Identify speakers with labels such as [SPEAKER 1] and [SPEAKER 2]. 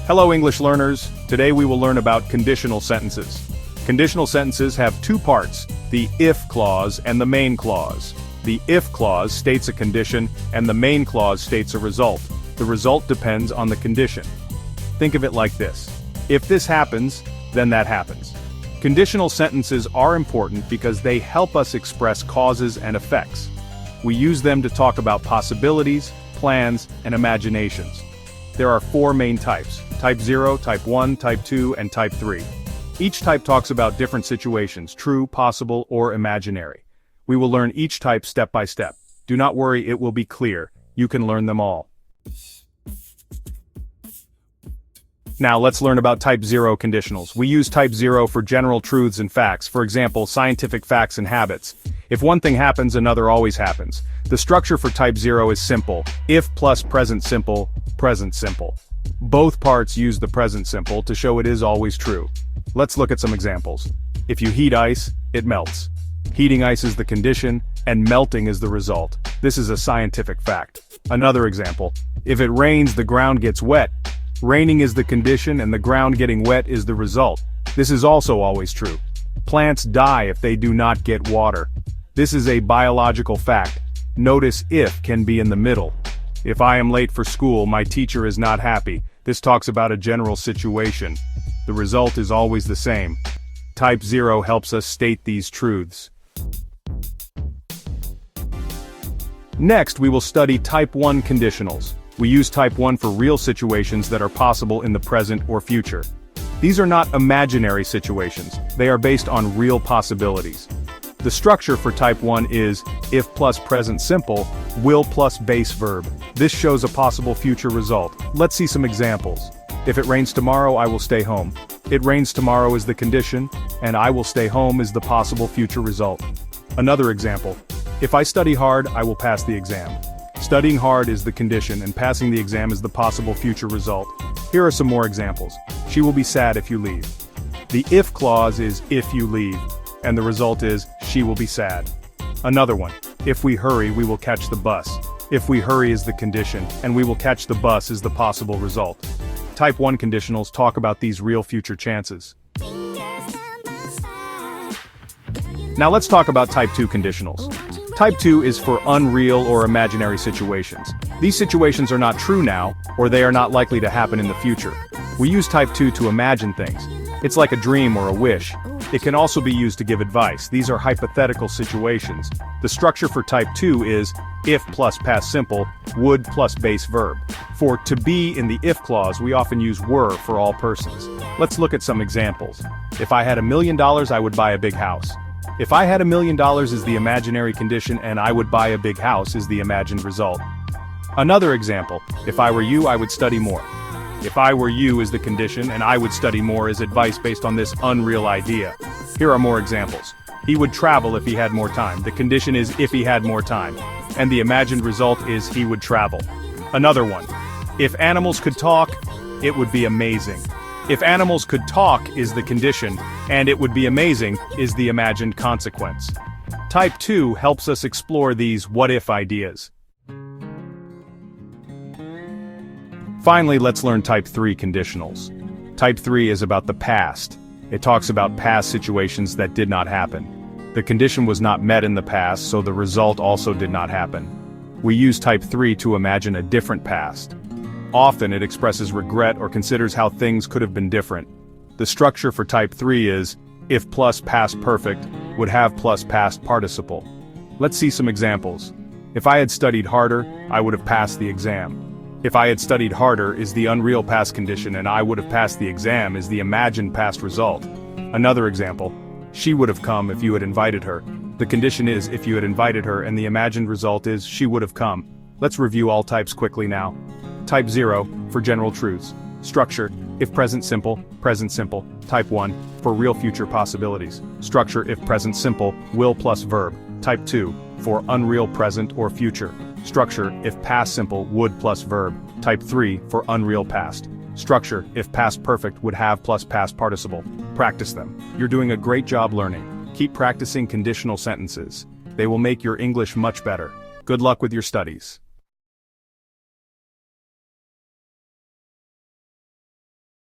[SPEAKER 1] Hello English learners, today we will learn about conditional sentences. Conditional sentences have two parts, the if clause and the main clause. The if clause states a condition and the main clause states a result. The result depends on the condition. Think of it like this. If this happens, then that happens. Conditional sentences are important because they help us express causes and effects. We use them to talk about possibilities, plans, and imaginations. There are four main types: type 0, type 1, type 2, and type 3. Each type talks about different situations, true, possible, or imaginary. We will learn each type step by step. Do not worry, it will be clear. You can learn them all. Now let's learn about type 0 conditionals. We use type 0 for general truths and facts, for example, scientific facts and habits. If one thing happens, another always happens. The structure for type 0 is simple: if plus present simple, present simple. Both parts use the present simple to show it is always true. Let's look at some examples. If you heat ice, it melts. Heating ice is the condition, and melting is the result. This is a scientific fact. Another example: if it rains, the ground gets wet. Raining is the condition, and the ground getting wet is the result. This is also always true. Plants die if they do not get water. This is a biological fact. Notice if can be in the middle. If I am late for school, my teacher is not happy. This talks about a general situation. The result is always the same. Type 0 helps us state these truths. Next, we will study type 1 conditionals. We use type 1 for real situations that are possible in the present or future. These are not imaginary situations, they are based on real possibilities. The structure for type 1 is if plus present simple, will plus base verb. This shows a possible future result. Let's see some examples. If it rains tomorrow, I will stay home. It rains tomorrow is the condition, and I will stay home is the possible future result. Another example. If I study hard, I will pass the exam. Studying hard is the condition, and passing the exam is the possible future result. Here are some more examples. She will be sad if you leave. The if clause is if you leave, and the result is she will be sad. Another one. If we hurry, we will catch the bus. If we hurry is the condition, and we will catch the bus is the possible result. Type 1 conditionals talk about these real future chances. Now let's talk about type 2 conditionals. Type 2 is for unreal or imaginary situations. These situations are not true now, or they are not likely to happen in the future. We use type 2 to imagine things. It's like a dream or a wish. It can also be used to give advice. These are hypothetical situations. The structure for type 2 is if plus past simple, would plus base verb. For to be in the if clause, we often use were for all persons. Let's look at some examples. If I had $1 million, I would buy a big house. If I had $1 million is the imaginary condition, and I would buy a big house is the imagined result. Another example, if I were you, I would study more. If I were you is the condition, and I would study more is advice based on this unreal idea. Here are more examples. He would travel if he had more time. The condition is if he had more time, and the imagined result is he would travel. Another one. If animals could talk, it would be amazing. If animals could talk is the condition, and it would be amazing is the imagined consequence. Type 2 helps us explore these what-if ideas. Finally, let's learn type 3 conditionals. Type 3 is about the past. It talks about past situations that did not happen. The condition was not met in the past, so the result also did not happen. We use type 3 to imagine a different past. Often it expresses regret or considers how things could have been different. The structure for type 3 is if plus past perfect would have plus past participle. Let's see some examples. If I had studied harder, I would have passed the exam. If I had studied harder is the unreal past condition, and I would have passed the exam is the imagined past result. Another example. She would have come if you had invited her. The condition is if you had invited her, and the imagined result is she would have come. Let's review all types quickly now. Type 0, for general truths. Structure, if present simple, present simple. Type 1, for real future possibilities. Structure, if present simple, will plus verb. Type 2, for unreal present or future. Structure, if past simple, would plus verb. Type 3, for unreal past. Structure, if past perfect, would have plus past participle. Practice them. You're doing a great job learning. Keep practicing conditional sentences. They will make your English much better. Good luck with your studies.